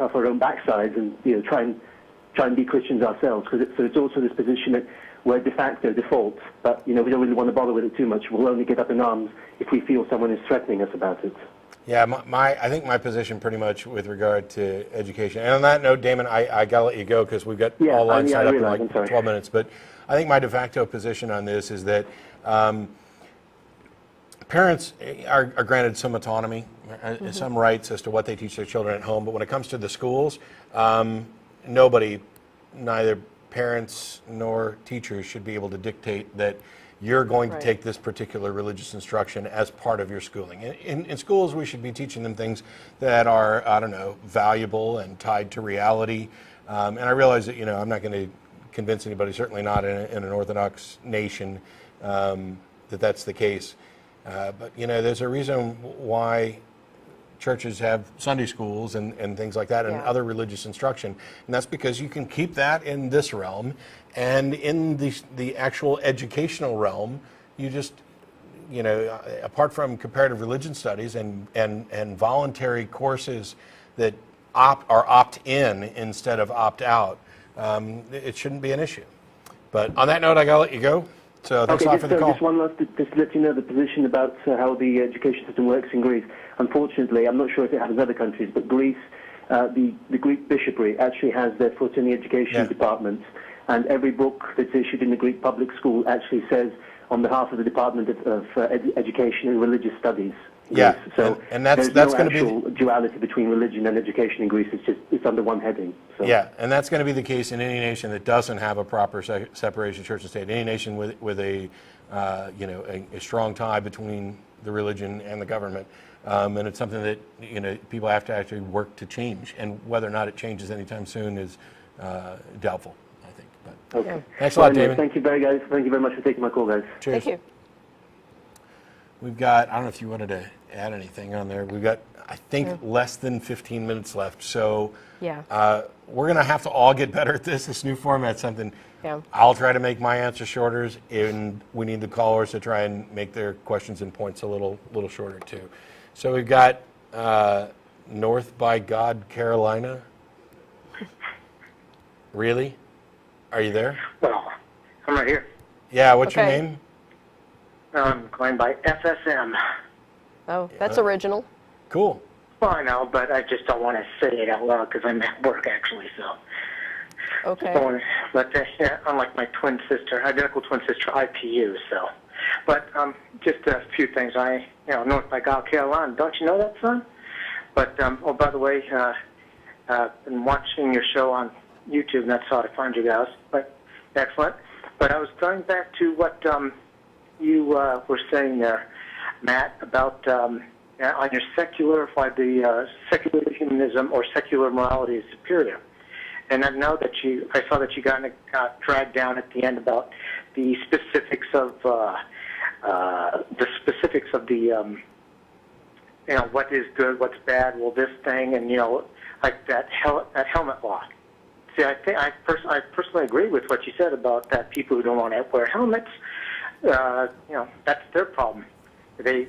off our own backsides and try and be Christians ourselves. Because it's also this position that we're de facto default, but we don't really want to bother with it too much. We'll only get up in arms if we feel someone is threatening us about it. Yeah, I think my position pretty much with regard to education. And on that note, Damon, I got to let you go because we've got all lines set up in like 12 minutes. But I think my de facto position on this is that parents are granted some autonomy, some rights as to what they teach their children at home. But when it comes to the schools, nobody, neither parents nor teachers, should be able to dictate that you're going to take this particular religious instruction as part of your schooling. In schools, we should be teaching them things that are, I don't know, valuable and tied to reality. And I realize that, I'm not going to convince anybody, certainly not in an Orthodox nation, that that's the case. But, there's a reason why churches have Sunday schools and things like that and other religious instruction. And that's because you can keep that in this realm, and in the actual educational realm, you just, apart from comparative religion studies and voluntary courses that are opt-in instead of opt-out, it shouldn't be an issue. But on that note, I got to let you go. So thanks a lot for the call. Just one last, just to let you know the position about how the education system works in Greece. Unfortunately, I'm not sure if it happens in other countries, but Greece, the Greek bishopry actually has their foot in the education department, and every book that's issued in the Greek public school actually says, on behalf of the Department of Education and Religious Studies. Yeah, so and that's going to be the duality between religion and education in Greece. It's under one heading. So. Yeah, and that's going to be the case in any nation that doesn't have a proper separation of church and state. Any nation with a strong tie between the religion and the government, and it's something that people have to actually work to change. And whether or not it changes anytime soon is doubtful, I think. But okay. Thanks a lot, David. Thank you very much for taking my call, guys. Cheers. Thank you. We've got, I don't know if you wanted to add anything on there. We've got, I think, less than 15 minutes left. So we're going to have to all get better at this. This new format's something. Yeah. I'll try to make my answer shorter, and we need the callers to try and make their questions and points a little shorter, too. So we've got North by God, Carolina. Really? Are you there? Well, I'm right here. Yeah, what's your name? I'm going by FSM. Oh, that's original. Cool. Well, I know, but I just don't want to say it out loud because I'm at work, actually, so. Okay. But unlike my identical twin sister, IPU, so. But just a few things. North by God, Carolina. Don't you know that, son? But, by the way, been watching your show on YouTube, and that's how I find you guys. But excellent. But I was going back to what you were saying there, Matt, about on your why the secular humanism or secular morality is superior. And I know that I saw that you got dragged down at the end about the specifics of what is good, what's bad, well, this thing, and like that helmet law. See, I personally agree with what you said about that people who don't want to wear helmets. That's their problem. They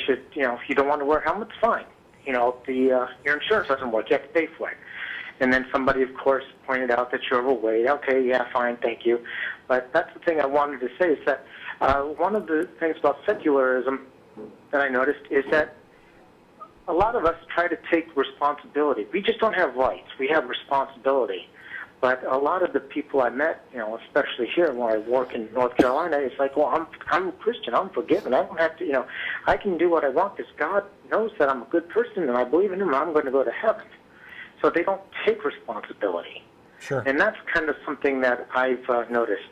should, if you don't want to wear helmets, fine. Your insurance doesn't work. You have to pay for it. And then somebody, of course, pointed out that you're overweight. Okay, yeah, fine, thank you. But that's the thing I wanted to say is that one of the things about secularism that I noticed is that a lot of us try to take responsibility. We just don't have rights. We have responsibility. But a lot of the people I met, especially here where I work in North Carolina, it's like, well, I'm a Christian. I'm forgiven. I don't have to, I can do what I want because God knows that I'm a good person and I believe in Him and I'm going to go to heaven. So they don't take responsibility. Sure. And that's kind of something that I've noticed.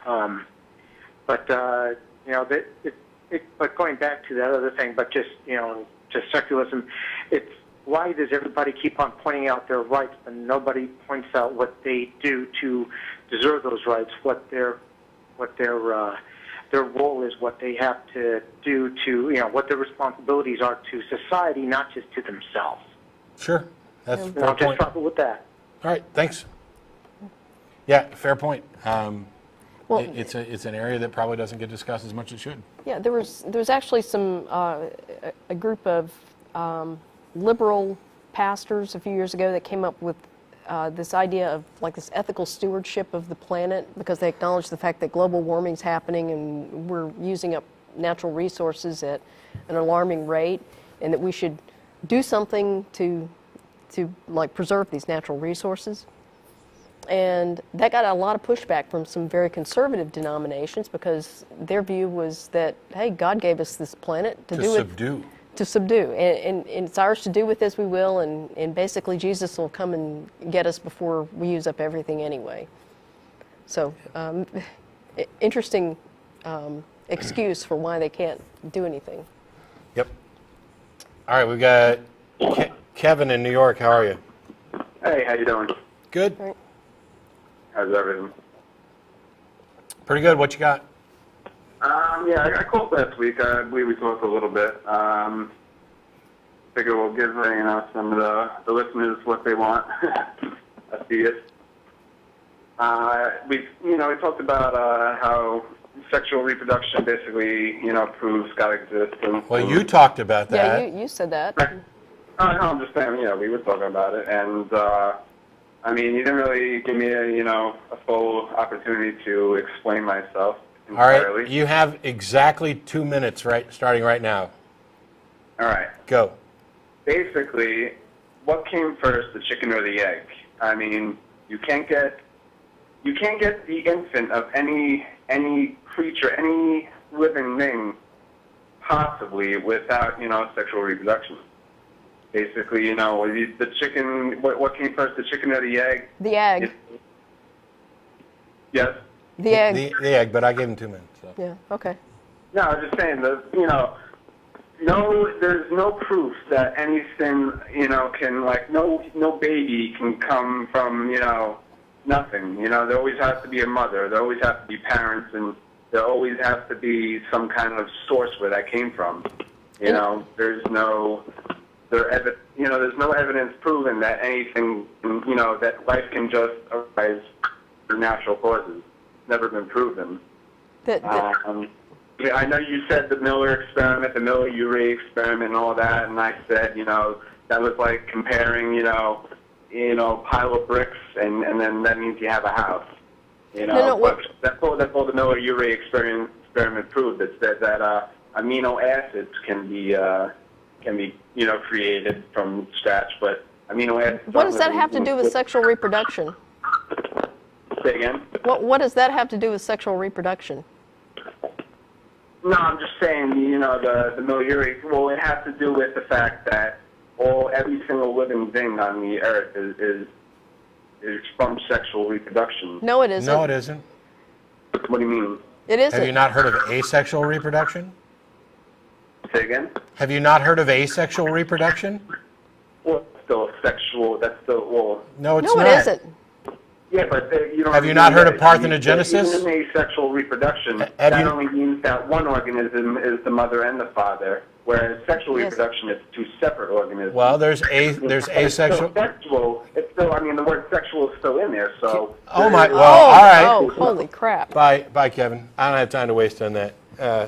But going back to that other thing, but just secularism, it's why does everybody keep on pointing out their rights and nobody points out what they do to deserve those rights, what their role is, what they have to do to, what their responsibilities are to society, not just to themselves. Sure. That's a fair I'll point. just stop it with that. All right, thanks. Yeah, fair point. It's an area that probably doesn't get discussed as much as it should. Yeah, there was actually some a group of liberal pastors a few years ago that came up with this idea of like this ethical stewardship of the planet, because they acknowledge the fact that global warming is happening and we're using up natural resources at an alarming rate, and that we should do something to like preserve these natural resources. And that got a lot of pushback from some very conservative denominations, because their view was that, hey, God gave us this planet to subdue, and it's ours to do with as we will, and basically Jesus will come and get us before we use up everything anyway. So, interesting excuse for why they can't do anything. Yep. All right, we've got Kevin in New York. How are you? Hey, how you doing? Good. Right. How's everything? Pretty good. What you got? Yeah, I called last week. I believe we talked a little bit. Figure we'll give some of the listeners what they want. Atheist. We talked about how sexual reproduction basically proves God exists. Well, you talked about that. Yeah, you said that. No, I'm just saying. We were talking about it, and you didn't really give me a full opportunity to explain myself. All right, you have exactly 2 minutes, starting right now. All right. Go. Basically, what came first, the chicken or the egg? You can't get the infant of any creature, any living thing, possibly without sexual reproduction. Basically, the chicken. What came first, the chicken or the egg? The egg. Yes. The egg. The egg, but I gave him 2 minutes. So. Yeah. Okay. No, I'm just saying that there's no proof that anything can no baby can come from nothing. There always has to be a mother. There always has to be parents, and there always has to be some kind of source where that came from. There's no evidence proven that anything that life can just arise through natural causes. Never been proven. I know you said the Miller experiment, the Miller-Urey experiment, and all that, and I said, that was like comparing, pile of bricks, and then that means you have a house. But that's all the Miller-Urey experiment proved. It said that amino acids can be created from scratch, but amino acids. What does that have to do with sexual reproduction? Say again? What does that have to do with sexual reproduction? No, I'm just saying, the Miller-Urey, well, it has to do with the fact that every single living thing on the earth is from sexual reproduction. No, it isn't. No, it isn't. What do you mean? It isn't. Have you not heard of asexual reproduction? Say again? Have you not heard of asexual reproduction? Well, it's still sexual. That's still, well... No, it's not. No, it isn't. Yeah, but you don't... Have you not heard of parthenogenesis? Even in asexual reproduction, that only means that one organism is the mother and the father, whereas sexual reproduction is two separate organisms. Well, there's asexual... It's still, the word sexual is still in there, so... Oh, my... Well, all right. Oh, holy crap. Bye, Kevin. I don't have time to waste on that.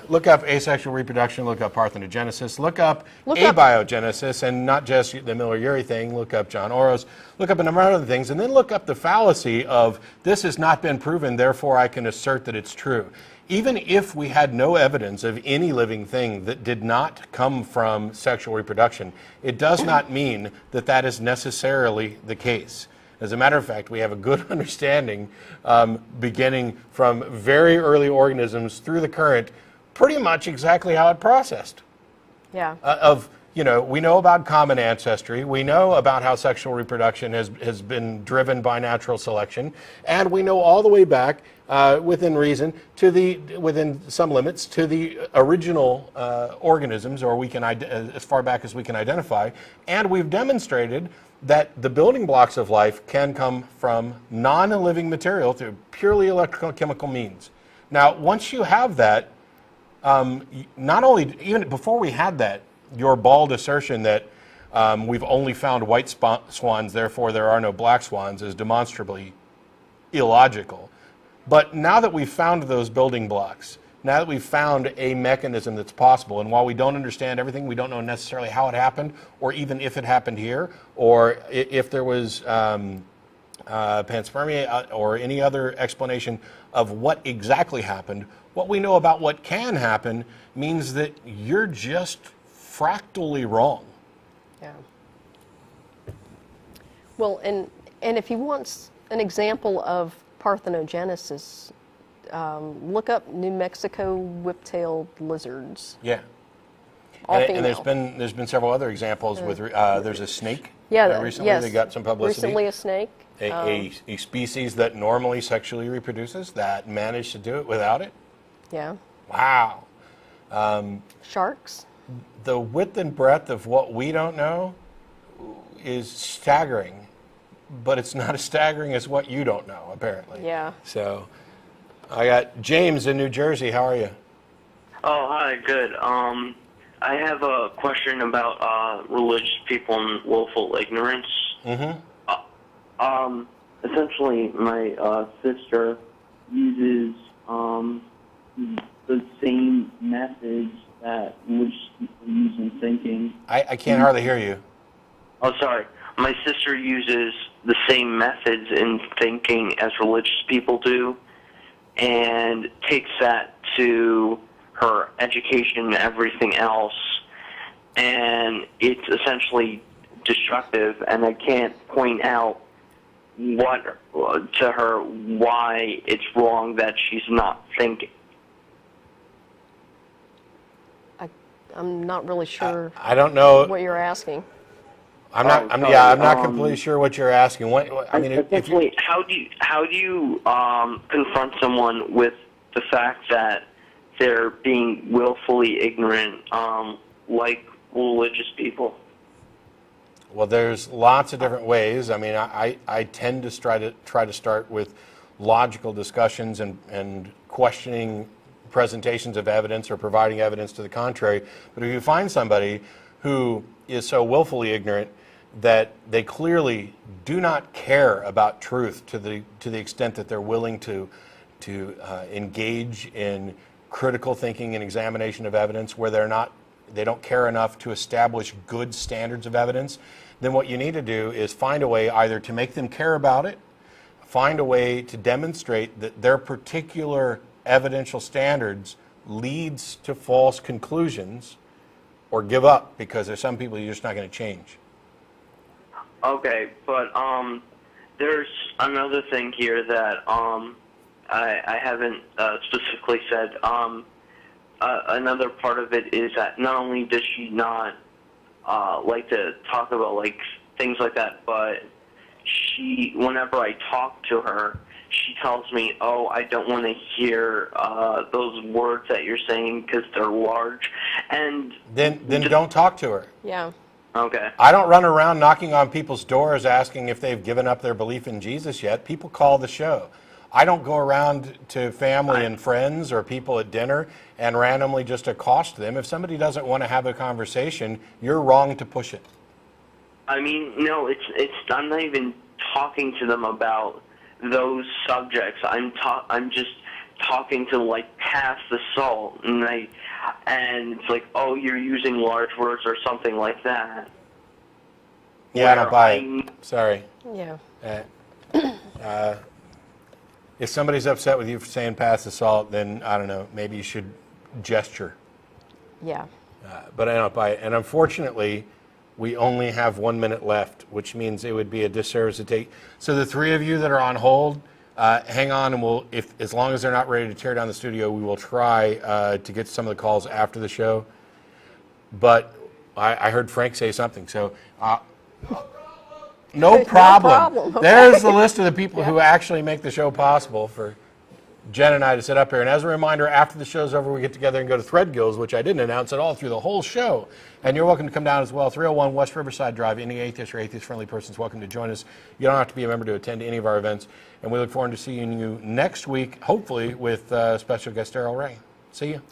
Look up asexual reproduction, look up parthenogenesis, look up abiogenesis, and not just the Miller-Urey thing, look up John Oro's, look up a number of other things, and then look up the fallacy of this has not been proven, therefore I can assert that it's true. Even if we had no evidence of any living thing that did not come from sexual reproduction, it does not mean that that is necessarily the case. As a matter of fact, we have a good understanding, beginning from very early organisms through the current, pretty much exactly how it processed. Yeah. We know about common ancestry. We know about how sexual reproduction has been driven by natural selection, and we know all the way back, within reason, within some limits, to the original organisms, or we can as far back as we can identify, and we've demonstrated that the building blocks of life can come from non-living material through purely electrochemical means. Now, once you have that, not only, even before we had that, your bald assertion that we've only found white swans, therefore there are no black swans, is demonstrably illogical. But now that we've found those building blocks, now that we've found a mechanism that's possible, and while we don't understand everything, we don't know necessarily how it happened, or even if it happened here, or if there was panspermia or any other explanation of what exactly happened, what we know about what can happen means that you're just fractally wrong. Yeah. Well, and if you want an example of parthenogenesis, look up New Mexico whip-tailed lizards. Yeah. All And there's been several other examples with there's a snake. Yeah, Recently yes. they got some publicity. Recently a snake. A species that normally sexually reproduces that managed to do it without it. Yeah. Wow. Sharks. The width and breadth of what we don't know is staggering, but it's not as staggering as what you don't know, apparently. Yeah. So I got James in New Jersey. How are you? Oh, hi, good. I have a question about religious people and willful ignorance. Mm-hmm. Essentially, my sister uses the same methods that religious people use in thinking. I can't hardly hear you. Oh, sorry. My sister uses the same methods in thinking as religious people do, and takes that to her education and everything else, and it's essentially destructive, and I can't point out to her why it's wrong that she's not thinking. I'm not really sure I don't know what you're asking. I'm not completely sure what you're asking. I mean, essentially, how do you confront someone with the fact that they're being willfully ignorant, like religious people? Well, there's lots of different ways. I mean, I tend to try to start with logical discussions and questioning presentations of evidence or providing evidence to the contrary. But if you find somebody who is so willfully ignorant that they clearly do not care about truth to the extent that they're willing to engage in critical thinking and examination of evidence, where they don't care enough to establish good standards of evidence, then what you need to do is find a way either to make them care about it, find a way to demonstrate that their particular evidential standards leads to false conclusions, or give up, because there's some people you're just not going to change. Okay, but there's another thing here that I haven't specifically said. Another part of it is that not only does she not like to talk about like things like that, but whenever I talk to her, she tells me, "Oh, I don't want to hear those words that you're saying because they're large." And then don't talk to her. Yeah. Okay. I don't run around knocking on people's doors asking if they've given up their belief in Jesus yet. People call the show. I don't go around to family and friends or people at dinner and randomly just accost them. If somebody doesn't want to have a conversation, you're wrong to push it. I mean, no, I'm not even talking to them about those subjects. I'm just talking to like pass the salt, and it's like, oh, you're using large words or something like that. Yeah, I don't buy it. Sorry. Yeah. If somebody's upset with you for saying pass the salt, then I don't know, maybe you should gesture. Yeah. But I don't buy it. And unfortunately, we only have 1 minute left, which means it would be a disservice to take. So the three of you that are on hold, hang on, and as long as they're not ready to tear down the studio, we will try to get some of the calls after the show. But I heard Frank say something, so no problem. Okay. There's the list of the people who actually make the show possible for Jen and I to sit up here. And as a reminder, after the show's over, we get together and go to Thread Guilds, which I didn't announce at all through the whole show. And you're welcome to come down as well. 301 West Riverside Drive. Any atheist or atheist-friendly person is welcome to join us. You don't have to be a member to attend any of our events. And we look forward to seeing you next week, hopefully with special guest Daryl Ray. See you.